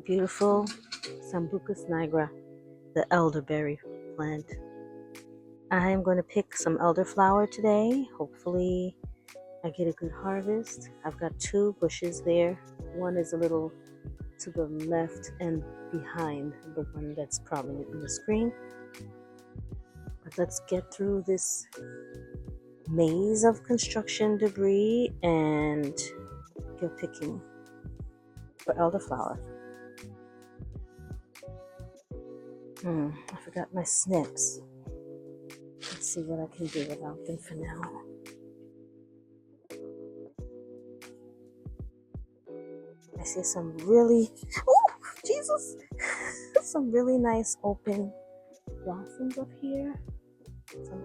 Beautiful Sambucus nigra, the elderberry plant. I am going to pick some elderflower today. Hopefully, I get a good harvest. I've got two bushes there. One is a little to the left and behind the one that's prominent in the screen. But let's get through this maze of construction debris and go picking for elderflower. I forgot my snips. Let's see what I can do without them for now. I see some really, oh, Jesus! Some really nice open blossoms up here.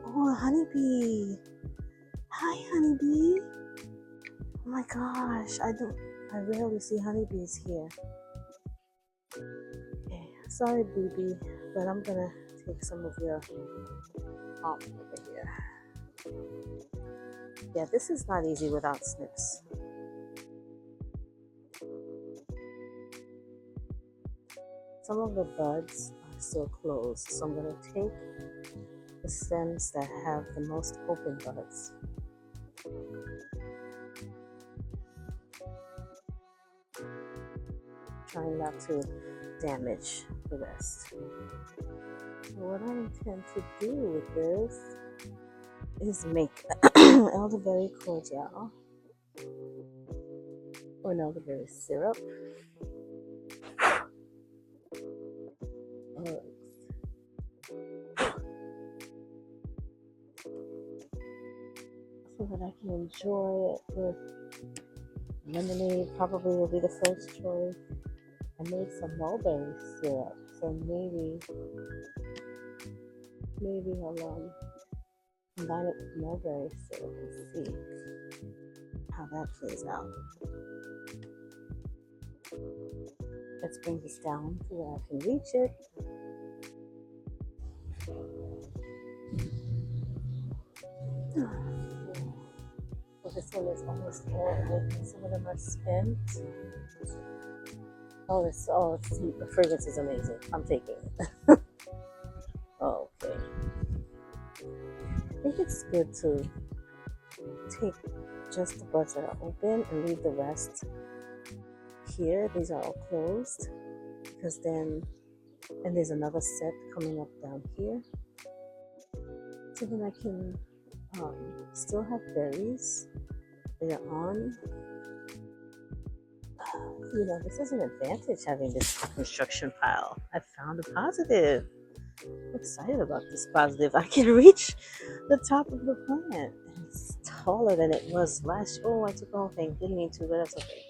Oh, a honeybee. Hi, honeybee. Oh my gosh, I rarely see honeybees here. Okay, sorry, BB, but I'm gonna take some of your over here. Yeah, this is not easy without snips. Some of the buds are still closed, so I'm going to take the stems that have the most open buds. Trying not to damage the rest. So what I intend to do with this is make elderberry cordial or an elderberry syrup. So that I can enjoy it with lemonade. Probably will be the first choice. I made some mulberry syrup, so maybe I'll combine it with mulberry syrup and see how that plays out. Let's bring this down so that I can reach it. So this one is almost all open. Some of them are spent. The fragrance is amazing. I'm taking it. Okay. I think it's good to take just the buds that are open and leave the rest here. These are all closed because and there's another set coming up down here. So then I can still have berries later on. This is an advantage having this construction pile. I found a positive. I'm excited about this positive. I can reach the top of the plant. It's taller than it was last year. Oh, I took the whole thing. Didn't mean to, but that's okay.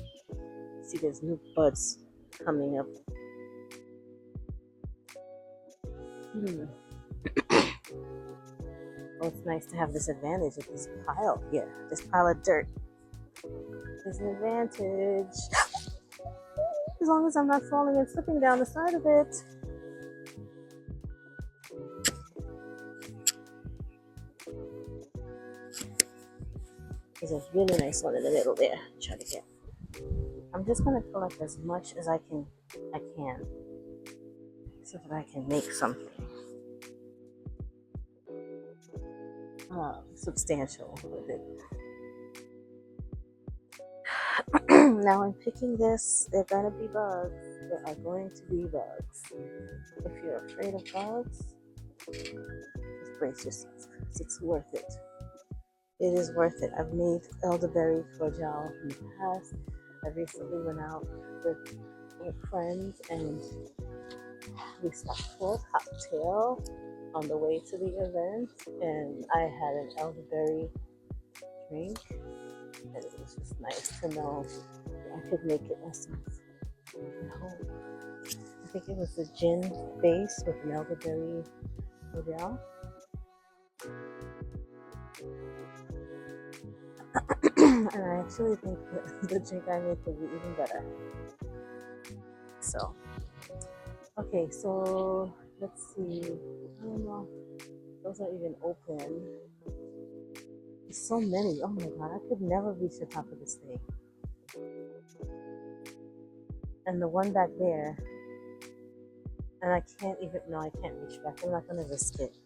See, there's new buds coming up. Oh, it's nice to have this advantage of this pile here. This pile of dirt is an advantage. As long as I'm not falling and slipping down the side of it. There's a really nice one in the middle there. Try to get. I'm just gonna collect as much as I can, so that I can make something substantial with it. Now I'm picking this. They're gonna be bugs. There are going to be bugs. If you're afraid of bugs, just brace yourself. It's worth it. It is worth it. I've made elderberry cordial in the past. I recently went out with friends and we stopped for a cocktail on the way to the event, and I had an elderberry drink, and it was just nice to know I could make it myself at home. I think it was a gin base with an elderberry cordial. And I actually think that the drink I made would be even better. So, okay, so let's see. I don't know. Those are even open. There's so many. Oh my god, I could never reach the top of this thing. And the one back there, and I can't even, no, I can't reach back. I'm not going to risk it.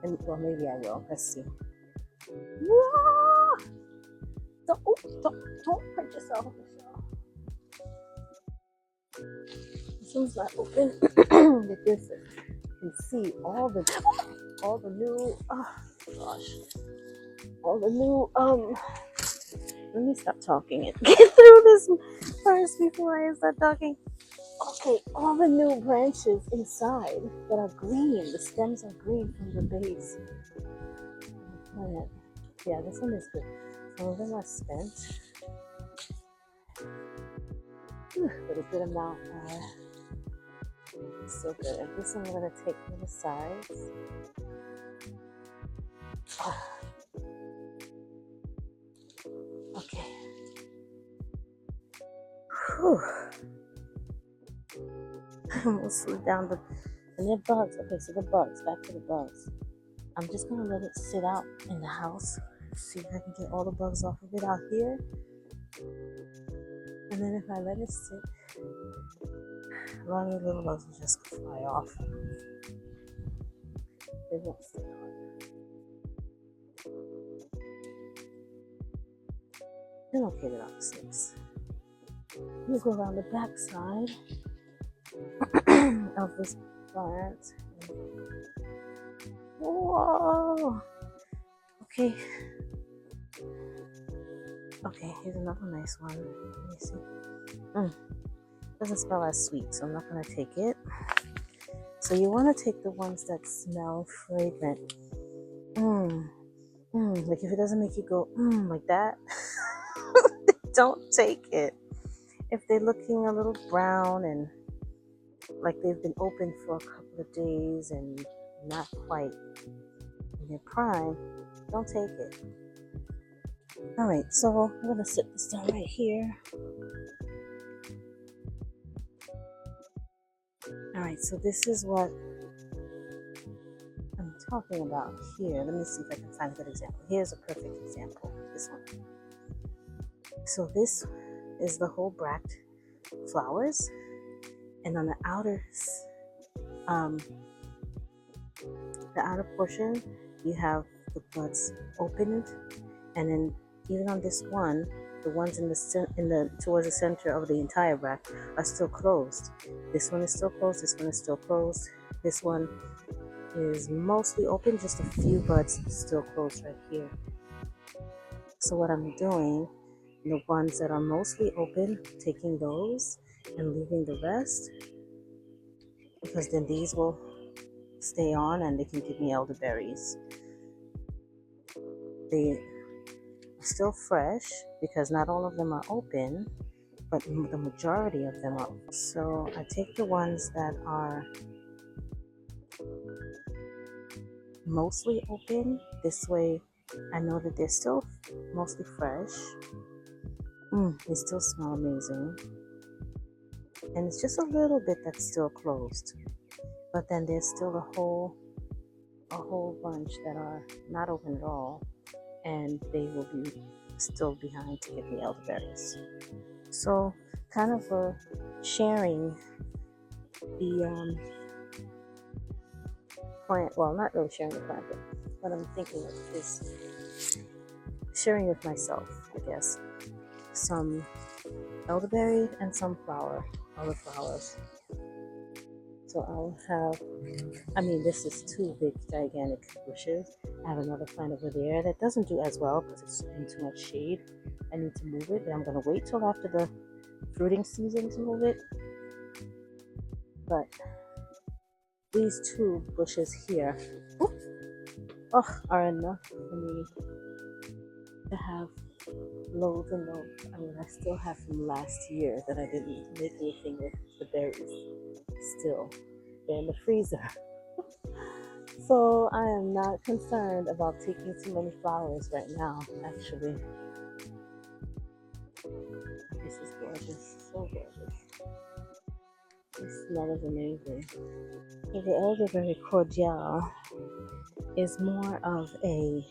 And, well, maybe I will. Let's see. Whoa! Don't hurt yourself. This one's not open. With this, you can see all the new, oh gosh, all the new, let me stop talking and get through this first before I start talking. Okay, all the new branches inside that are green, the stems are green from the base. Plant. Yeah, this one is good. Some of them are spent, but a good amount are still good. And this one I'm going to take from the sides. Okay. Whew. We'll slow down and they're bugs. Okay, so the bugs, back to the bugs. I'm just gonna let it sit out in the house. See if I can get all the bugs off of it out here. And then if I let it sit, a lot of the little bugs will just fly off. They won't stay on. They're okay without the snakes. We'll go around the back side of this plant. Whoa! Okay. Okay, here's another nice one. Let me see. Doesn't smell as sweet, so I'm not gonna take it. So you want to take the ones that smell fragrant. Like if it doesn't make you go like that, don't take it. If they're looking a little brown and like they've been open for a couple of days and not quite in their prime, don't take it. Alright, so I'm going to sit this down right here. Alright, so this is what I'm talking about here. Let me see if I can find a good example. Here's a perfect example. This one. So this is the whole bract flowers, and on the outer portion you have the buds opened, and then even on this one, the ones in the towards the center of the entire bract are still closed. This one is still closed. This one is still closed. This one is mostly open, just a few buds still closed right here. So what I'm doing, the ones that are mostly open, taking those and leaving the rest, because then these will stay on and they can give me elderberries. They are still fresh because not all of them are open, but the majority of them are. So I take the ones that are mostly open. This way I know that they're still mostly fresh. They still smell amazing. And it's just a little bit that's still closed. But then there's still a whole bunch that are not open at all, and they will be still behind to get the elderberries. So kind of sharing the plant, well, not really sharing the plant, but what I'm thinking of is sharing with myself, I guess, some elderberry and some elderflowers. So I'll have, this is two big, gigantic bushes. I have another plant over there that doesn't do as well because it's in too much shade. I need to move it, but I'm going to wait till after the fruiting season to move it. But these two bushes here are enough for me to have loads and loads. I still have from last year that I didn't make anything with the berries. Still, they're in the freezer. So I am not concerned about taking too many flowers right now, actually. This is gorgeous, so gorgeous. This smell is amazing. So the Elderflower Cordial is more of a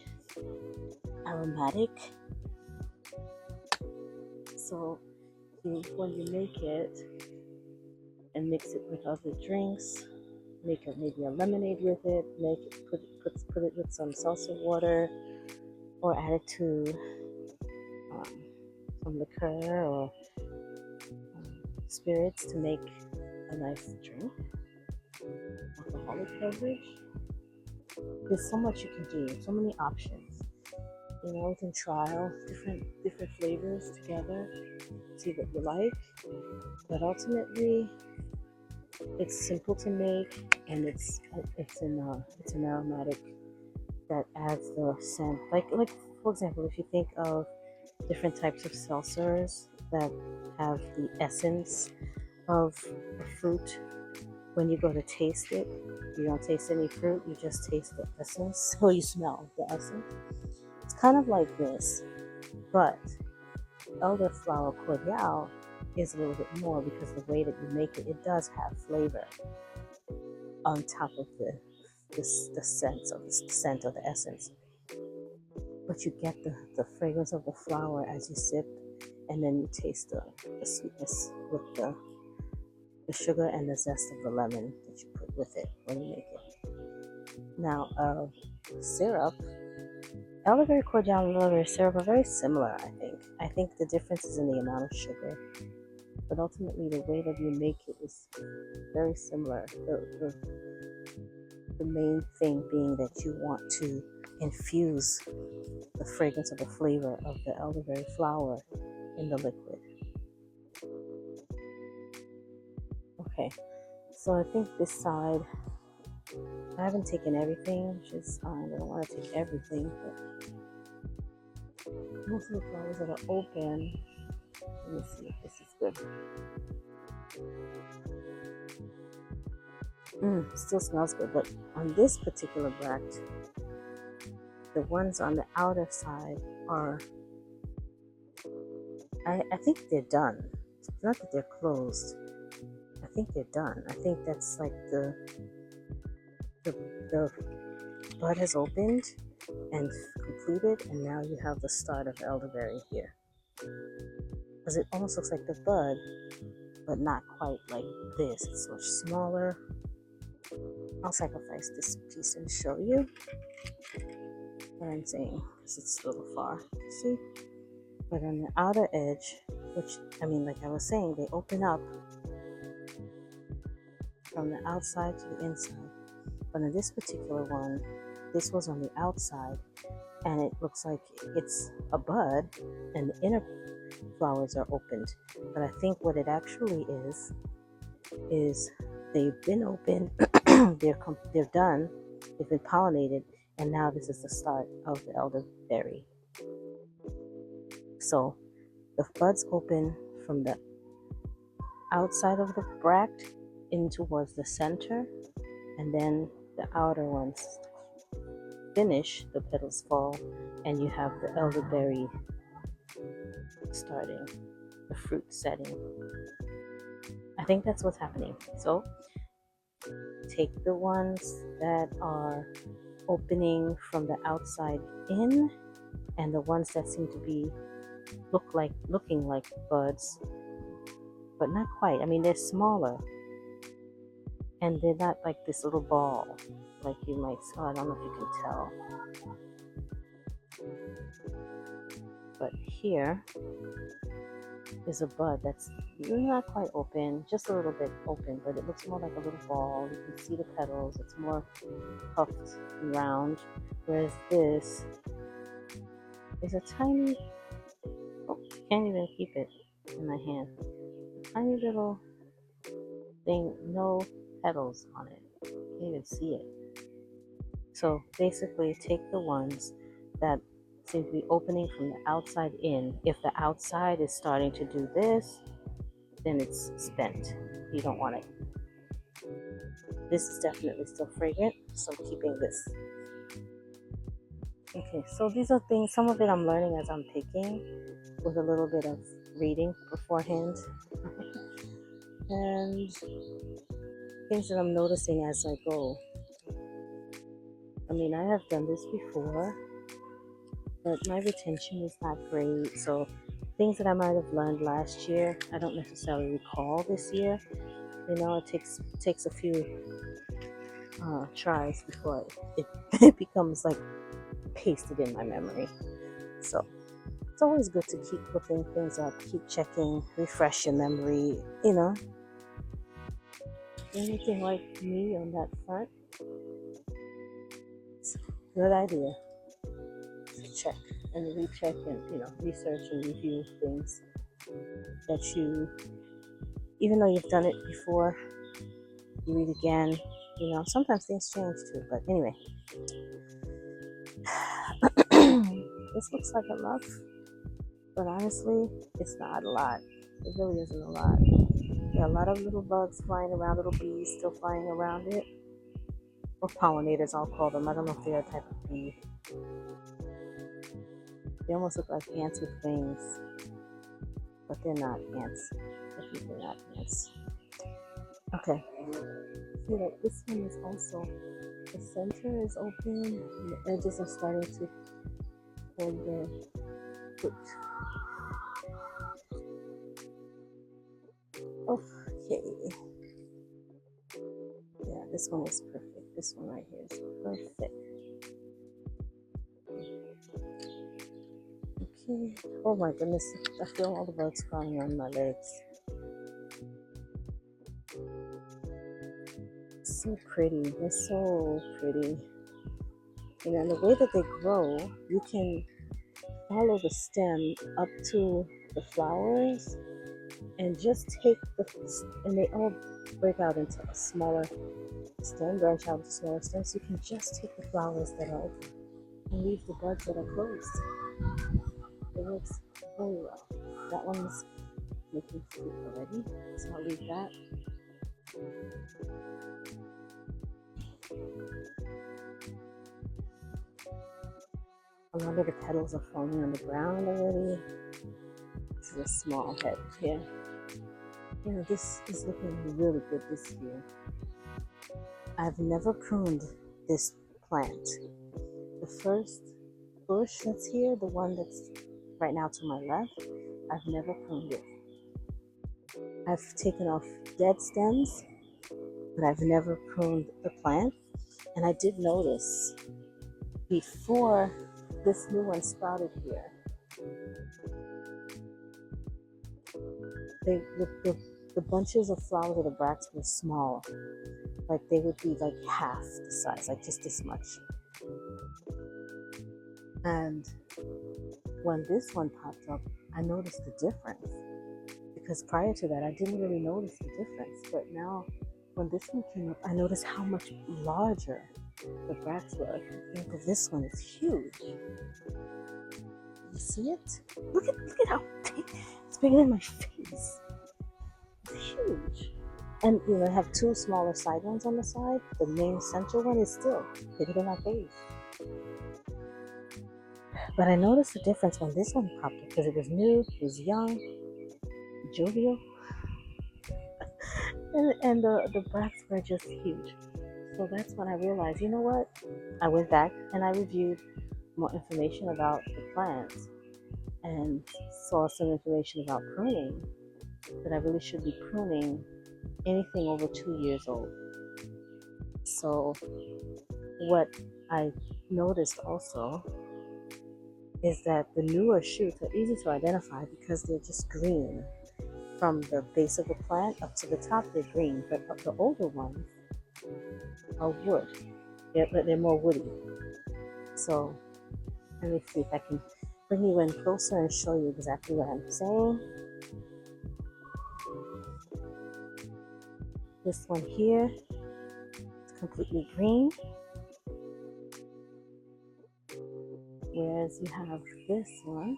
aromatic. So when you make it and mix it with other drinks, make maybe a lemonade with it, put it with some salsa water, or add it to um, some liquor or spirits to make a nice drink, alcoholic beverage. There's so much you can do, so many options. You know, you can trial different flavors together, see what you like. But ultimately, it's simple to make, and it's an aromatic that adds the scent. Like for example, if you think of different types of seltzers that have the essence of a fruit, when you go to taste it, you don't taste any fruit, you just taste the essence, or you smell the essence. It's kind of like this, but Elderflower Cordial is a little bit more because the way that you make it, it does have flavor on top of the scent of the essence. But you get the fragrance of the flower as you sip, and then you taste the sweetness with the sugar and the zest of the lemon that you put with it when you make it. Now, syrup, elderberry cordial and elderberry syrup are very similar, I think. I think the difference is in the amount of sugar, but ultimately the way that you make it is very similar. The main thing being that you want to infuse the fragrance of the flavor of the elderberry flower in the liquid. Okay, so I think this side, I haven't taken everything, which is fine. I don't want to take everything, but most of the flowers that are open, let me see if this is good. Still smells good, but on this particular bract, the ones on the outer side are, I think they're done. It's not that they're closed. I think they're done. I think that's like the bud has opened and completed, and now you have the start of elderberry here. Because it almost looks like the bud, but not quite like this. It's much smaller. I'll sacrifice this piece and show you what I'm saying, because it's a little far to see. But on the outer edge, which, I mean, like I was saying, they open up from the outside to the inside. But in this particular one, this was on the outside, and it looks like it's a bud, and the inner flowers are opened. But I think what it actually is they've been opened, they're done, they've been pollinated, and now this is the start of the elderberry. So the buds open from the outside of the bract in towards the center, and then the outer ones finish, the petals fall, and you have the elderberry starting, the fruit setting. I think that's what's happening. So take the ones that are opening from the outside in, and the ones that seem to be looking like buds, but not quite. I mean, they're smaller, and they're not like this little ball like you might. I don't know if you can tell, but here is a bud that's not quite open, just a little bit open, but it looks more like a little ball. You can see the petals, it's more puffed and round, whereas this is a tiny, can't even keep it in my hand, a tiny little thing, no petals on it, can't even see it. So basically take the ones that seem to be opening from the outside in. If the outside is starting to do this, then it's spent. You don't want it. This is definitely still fragrant, so I'm keeping this. Okay, so these are things, some of it I'm learning as I'm picking, with a little bit of reading beforehand. And things that I'm noticing as I go. I mean, I have done this before, but my retention is not great, so things that I might have learned last year, I don't necessarily recall this year. You know, it takes a few tries before it becomes like pasted in my memory. So it's always good to keep looking things up, keep checking, refresh your memory. You know, anything like me on that front, it's a good idea to check and recheck and research and review things that you, even though you've done it before, you read again. You know, sometimes things change too. But anyway, this looks like enough, but honestly, it's not a lot. It really isn't a lot. There are a lot of little bugs flying around, little bees still flying around it, or pollinators, I'll call them. I don't know if they're a type of bee. They almost look like ants with wings, but they're not ants. They're not ants. Okay. See, like this one is also, the center is open, and the edges are starting to hold their fruit. Okay. Yeah, this one is perfect. This one right here is perfect. Okay. Oh my goodness, I feel all the bugs crawling on my legs. So pretty. They're so pretty. And the way that they grow, you can follow the stem up to the flowers and just take and they all break out into a smaller stem, branch out into smaller stems. So you can just take the flowers that are open and leave the buds that are closed. It works very well. That one's making fruit already, so I'll leave that. A lot of the petals are falling on the ground already. This is a small head here. This is looking really good this year. I've never pruned this plant. The first bush that's here, the one that's right now to my left, I've never pruned it. I've taken off dead stems, but I've never pruned the plant. And I did notice before this new one sprouted here, the bunches of flowers or the bracts were small. Like they would be like half the size, like just this much. And when this one popped up, I noticed the difference. Because prior to that, I didn't really notice the difference. But now, when this one came up, I noticed how much larger the bracts were. Compared to this one, it's huge. You see it? Look at how big. It's bigger than my face. It's huge. And I have two smaller side ones on the side. The main central one is still bigger than my face. But I noticed the difference when this one popped up because it was new, it was young, jovial, and the bracts were just huge. So that's when I realized, you know what? I went back and I reviewed more information about the plants and saw some information about pruning, that I really should be pruning anything over 2 years old. So what I noticed also is that the newer shoots are easy to identify because they're just green. From the base of the plant up to the top, they're green, but the older ones are wood. They're more woody. So let me see if I can bring you in closer and show you exactly what I'm saying. This one here is completely green, whereas you have this one,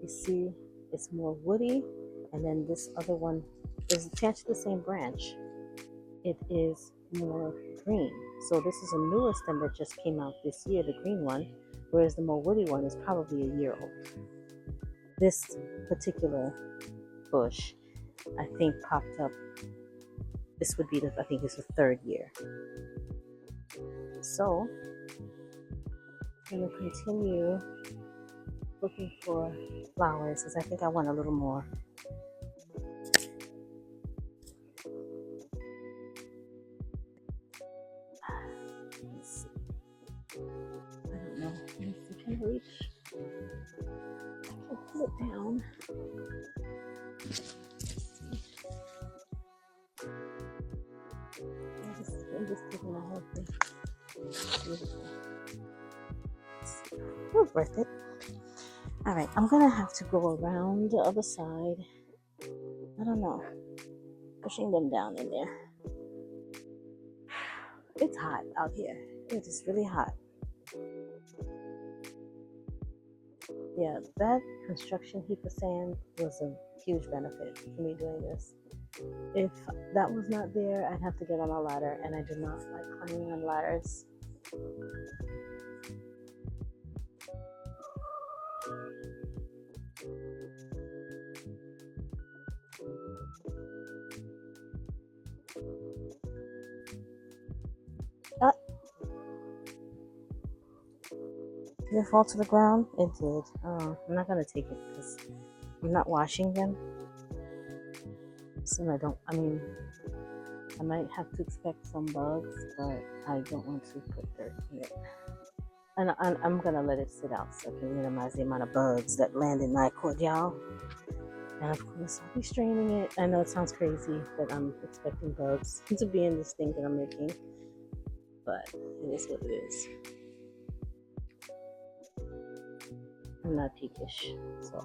you see it's more woody, and then this other one is attached to the same branch. It is more green. So this is a newer stem that just came out this year, the green one, whereas the more woody one is probably a year old. This particular bush, I think, popped up. This would be I think it's the third year. So I'm going to continue looking for flowers because I think I want a little more. Let's see. I don't know. Let's see. Can I reach? I can pull it down. I'm just taking a whole thing. Beautiful. It was worth it. All right, I'm gonna have to go around the other side. I don't know. Pushing them down in there. It's hot out here. It is really hot. Yeah, that construction heap of sand was a huge benefit for me doing this. If that was not there, I'd have to get on a ladder, and I do not like climbing on ladders. Did it fall to the ground? It did. Oh, I'm not gonna take it because I'm not washing them. So I might have to expect some bugs, but I don't want to put dirt in it. And I'm gonna let it sit out so I can minimize the amount of bugs that land in my cordial. And of course, I'll be straining it. I know it sounds crazy that I'm expecting bugs to be in this thing that I'm making, but it is what it is. I'm not peakish, so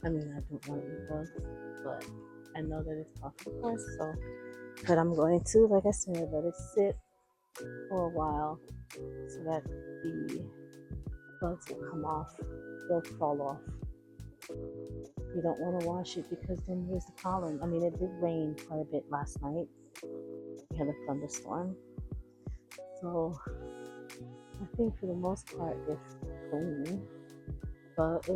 I don't want to eat bugs, but I know that it's possible, so but I'm going to, like I said, let it sit for a while so that the bugs will come off, they'll crawl off. You don't want to wash it because then there's the pollen. It did rain quite a bit last night. We had a thunderstorm, so I think for the most part they're clean. But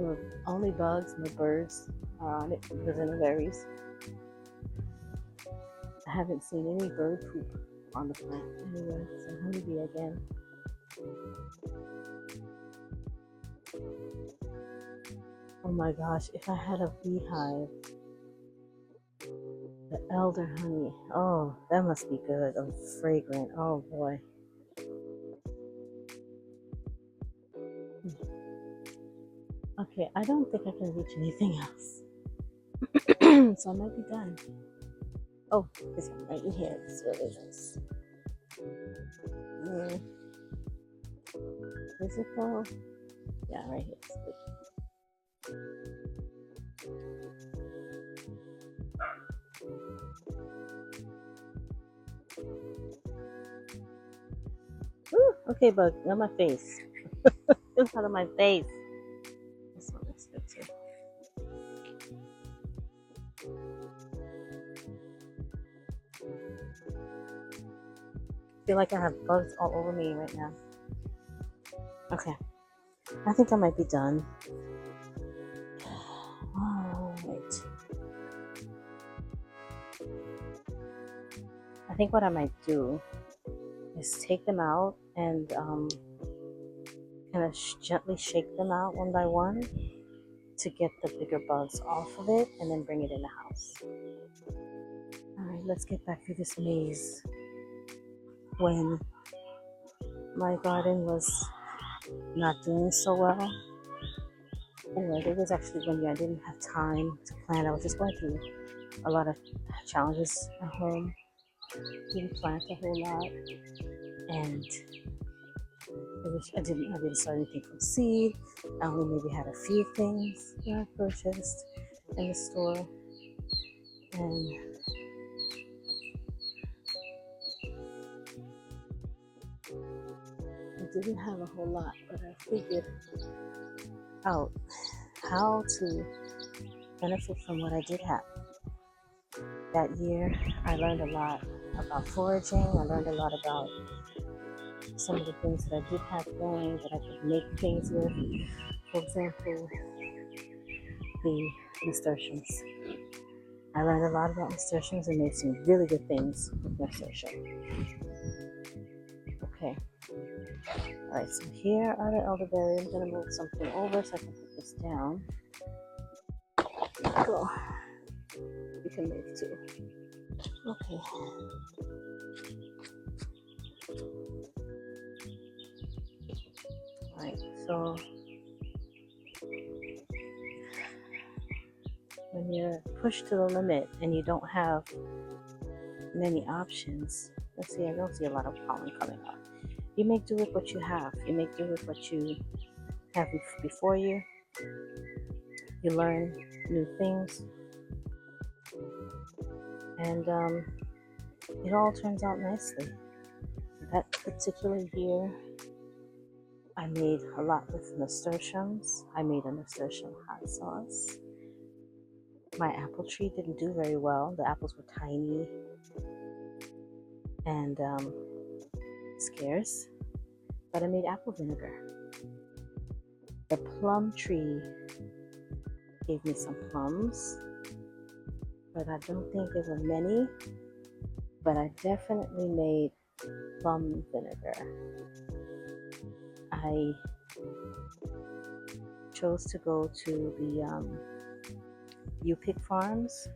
only bugs, no birds are on it because of the berries. I haven't seen any bird poop on the plant anywhere. So honeybee again. Oh my gosh, if I had a beehive, the elder honey, oh, that must be good. Oh, fragrant. Oh boy. Okay, I don't think I can reach anything else. So I might be done. Oh, this one right in here. This is really nice. Is it though? Yeah, right here. It's good. Ooh, okay, bug, on my face. It's out of my face. This one is good too. I feel like I have bugs all over me right now. Okay, I think I might be done. All right. I think what I might do is take them out and kind of gently shake them out one by one to get the bigger bugs off of it and then bring it in the house. All right, let's get back to this maze. When my garden was not doing so well, or it was actually when I didn't have time to plant. I was just going through a lot of challenges at home. Didn't plant a whole lot, and I didn't start anything from seed. I only maybe had a few things that I purchased in the store, and I didn't have a whole lot, but I figured out how to benefit from what I did have. That year, I learned a lot about foraging. I learned a lot about some of the things that I did have going that I could make things with. For example, the nasturtiums. I learned a lot about nasturtiums and made some really good things with nasturtium. Okay. Alright, so here are the elderberry. I'm gonna move something over so I can put this down. Go. You can move too. Okay. Alright, so when you're pushed to the limit and you don't have many options, let's see, I don't see a lot of pollen coming up. You make do with what you have. You make do with what you have before you. You learn new things, and it all turns out nicely. That particular year, I made a lot with nasturtiums. I made a nasturtium hot sauce. My apple tree didn't do very well. The apples were tiny and scarce, but I made apple vinegar. The plum tree gave me some plums, but I don't think there were many, but I definitely made plum vinegar. I chose to go to the U-Pick farms,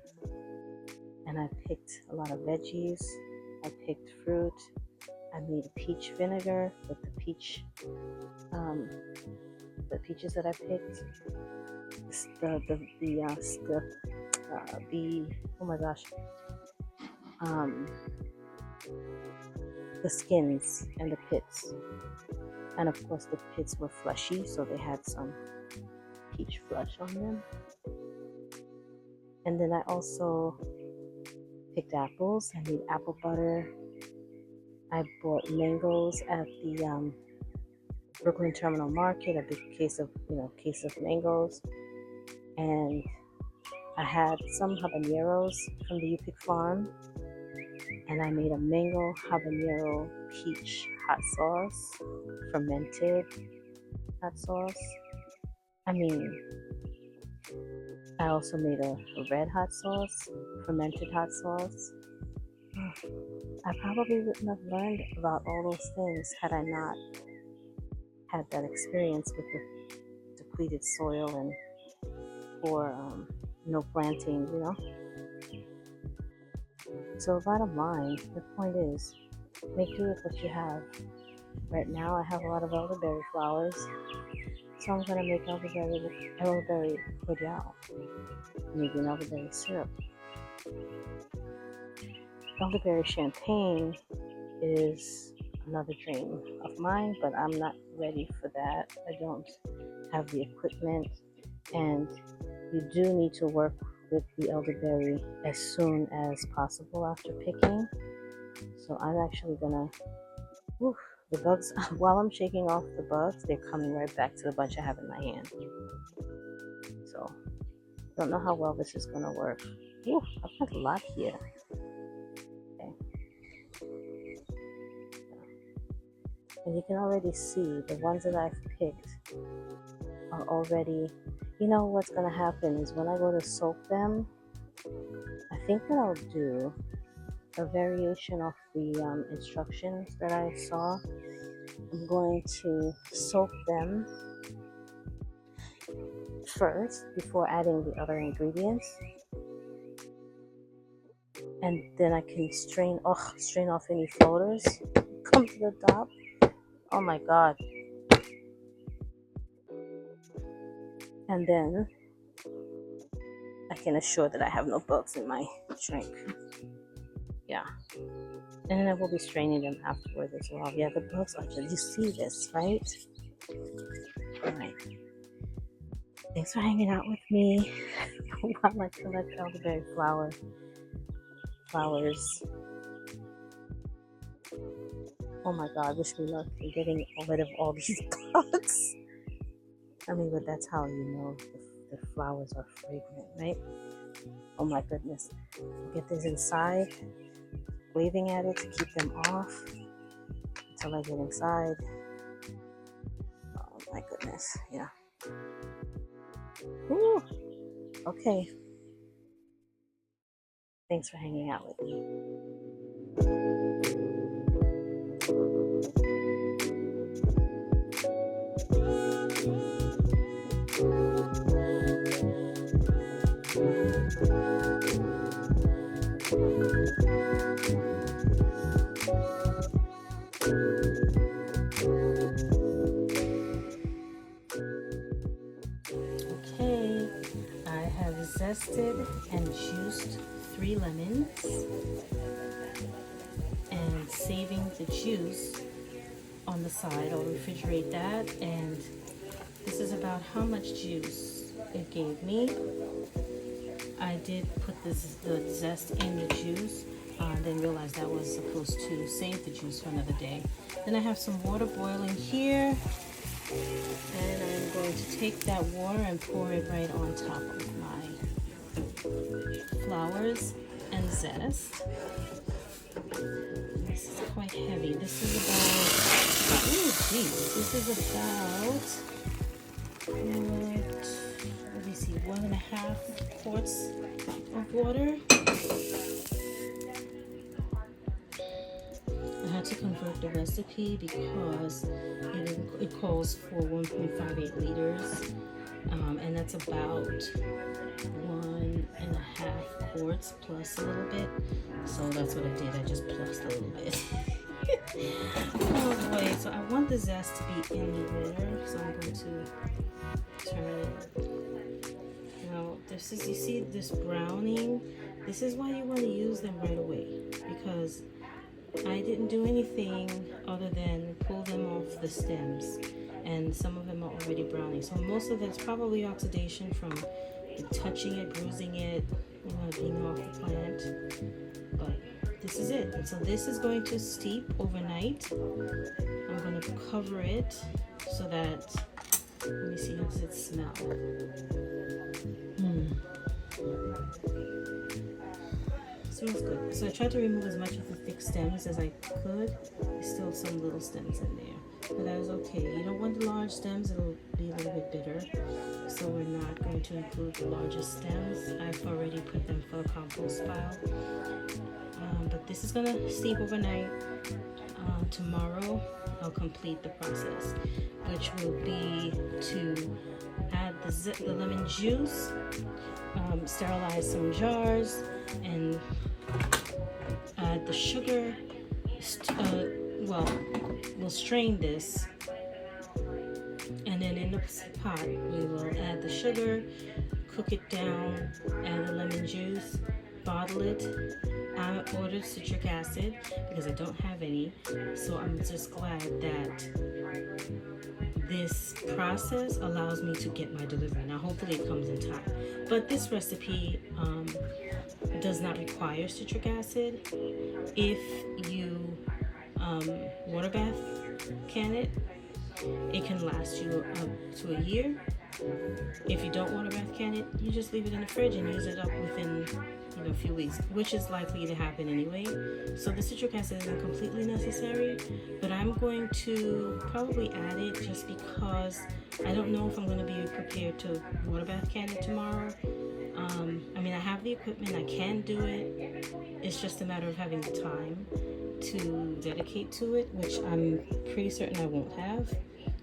and I picked a lot of veggies. I picked fruit. I made a peach vinegar with the peaches that I picked. The skins and the pits, and of course the pits were fleshy, so they had some peach flesh on them. And then I also picked apples. I made apple butter. I bought mangoes at the Brooklyn Terminal Market, a big case of mangoes, and I had some habaneros from the U-Pick farm, and I made a mango habanero peach hot sauce, fermented hot sauce. I also made a red hot sauce, fermented hot sauce. I probably wouldn't have learned about all those things had I not had that experience with the depleted soil and or no planting, So bottom line, the point is, make do with what you have. Right now I have a lot of elderberry flowers, so I'm going to make elderberry cordial, maybe an elderberry syrup. Elderberry champagne is another dream of mine, but I'm not ready for that. I don't have the equipment, and you do need to work with the elderberry as soon as possible after picking. So I'm actually gonna, the bugs, while I'm shaking off the bugs, they're coming right back to the bunch I have in my hand. So don't know how well this is gonna work. I've got a lot here. Okay. And you can already see the ones that I've picked are already, what's gonna happen is when I go to soak them, I think that I'll do a variation of the instructions that I saw. I'm going to soak them first before adding the other ingredients, and then I can strain off any floaters. Come to the top. Oh my god. And then I can assure that I have no bugs in my drink. Yeah. And then I will be straining them afterwards as well. Yeah, the bugs are just, you see this, right? Alright. Thanks for hanging out with me while I collect elderberry flowers. Oh my god, wish me luck in getting rid of all these bugs. But that's how you know the flowers are fragrant, right? Oh my goodness. Get this inside, waving at it to keep them off until I get inside. Oh my goodness, yeah. Woo. Okay. Thanks for hanging out with me. Okay, I have zested and juiced 3 lemons and saving the juice on the side. I'll refrigerate that, and this is about how much juice it gave me. I did put the zest in the juice, then realized I was supposed to save the juice for another day. Then I have some water boiling here, and I'm going to take that water and pour it right on top of my flowers and zest. This is quite heavy. This is about, ooh, geez, this is about, let me see, 1.5 quarts of water. I had to convert the recipe because it calls for 1.58 liters, and that's about 1.5 quarts plus a little bit. So that's what I did. I just plussed a little bit. Oh boy! So I want the zest to be in the water, so I'm going to turn it. Now, this is, you see this browning. This is why you want to use them right away, because I didn't do anything other than pull them off the stems, and some of them are already browning. So most of it's probably oxidation from touching it, bruising it, being off the plant. But this is it. And so this is going to steep overnight. I'm going to cover it so that, let me see, how does it smell? Smells good. So I tried to remove as much of the thick stems as I could. There's still some little stems in there, but that was okay. You don't want the large stems, it'll be a little bit bitter. So we're not going to include the largest stems. I've already put them for a compost pile. But this is gonna steep overnight. Tomorrow I'll complete the process, which will be to add the lemon juice, sterilize some jars, and add the sugar. We'll strain this, and then in the pot we will add the sugar, cook it down, add the lemon juice, bottle it. I ordered citric acid because I don't have any, so I'm just glad that this process allows me to get my delivery. Now hopefully it comes in time, but this recipe does not require citric acid. If you water bath can it can last you up to a year. If you don't water bath can it, you just leave it in the fridge and use it up within a few weeks, which is likely to happen anyway. So the citric acid isn't completely necessary, but I'm going to probably add it just because I don't know if I'm going to be prepared to water bath can it tomorrow. I have the equipment, I can do it. It's just a matter of having the time to dedicate to it, which I'm pretty certain I won't have.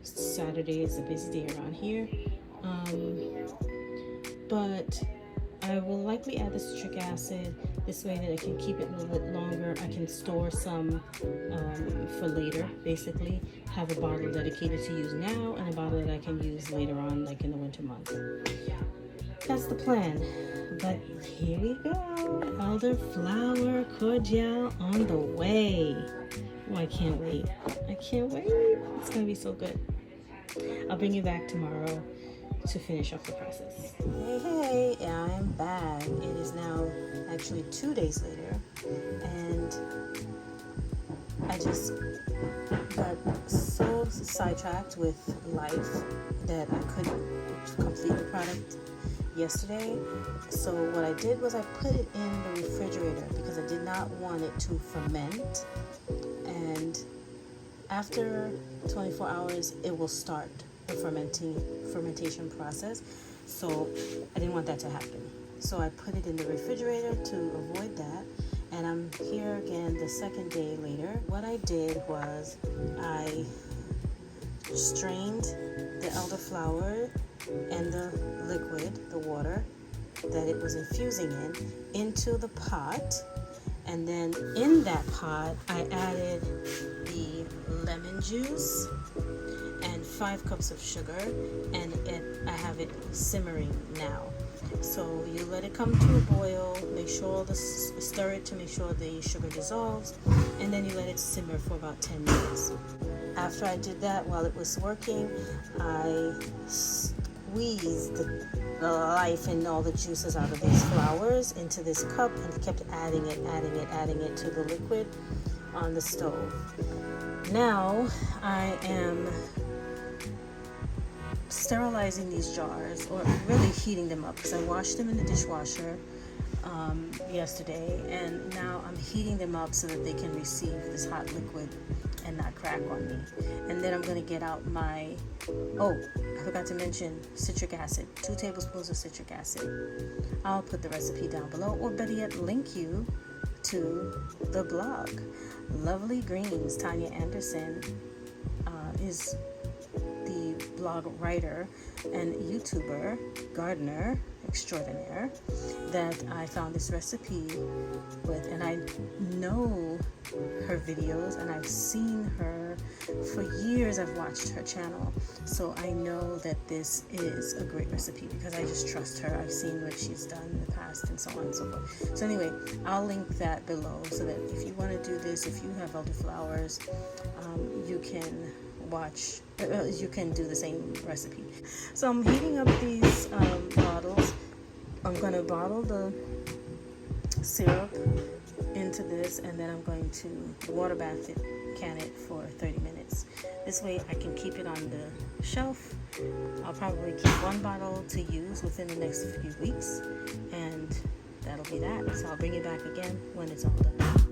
Saturday is a busy day around here. But I will likely add the citric acid this way that I can keep it a little bit longer. I can store some for later, basically. Have a bottle dedicated to use now and a bottle that I can use later on, like in the winter months. That's the plan. But here we go. Elderflower Cordial on the way. Oh, I can't wait. I can't wait. It's going to be so good. I'll bring you back tomorrow to finish off the process. Hey, I'm back. It is now actually 2 days later, and I just got so sidetracked with life that I couldn't complete the product yesterday. So what I did was I put it in the refrigerator because I did not want it to ferment, and after 24 hours it will start the fermentation process, so I didn't want that to happen. So I put it in the refrigerator to avoid that, and I'm here again the second day later. What I did was I strained the elderflower and the liquid, the water that it was infusing into the pot, And then in that pot, I added the lemon juice and 5 cups of sugar, and I have it simmering now. So you let it come to a boil, make sure stir it to make sure the sugar dissolves, and then you let it simmer for about 10 minutes. After I did that, while it was working, I squeezed the life and all the juices out of these flowers into this cup and kept adding it to the liquid on the stove. Now I am sterilizing these jars, or really heating them up, because I washed them in the dishwasher yesterday, and now I'm heating them up so that they can receive this hot liquid and not crack on me. And then I'm going to get out my, I forgot to mention citric acid, 2 tablespoons of citric acid. I'll put the recipe down below, or better yet, link you to the blog. Lovely Greens, Tanya Anderson is the blog writer and YouTuber, gardener extraordinaire, that I found this recipe with, and I know her videos and I've seen her for years. I've watched her channel, so I know that this is a great recipe because I just trust her. I've seen what she's done in the past and so on and so forth. So anyway, I'll link that below so that if you want to do this, if you have elderflowers, you can watch, you can do the same recipe. So I'm heating up these bottles. I'm going to bottle the syrup into this, and then I'm going to water bath it, can it for 30 minutes. This way I can keep it on the shelf. I'll probably keep 1 bottle to use within the next few weeks, and that'll be that. So I'll bring it back again when it's all done.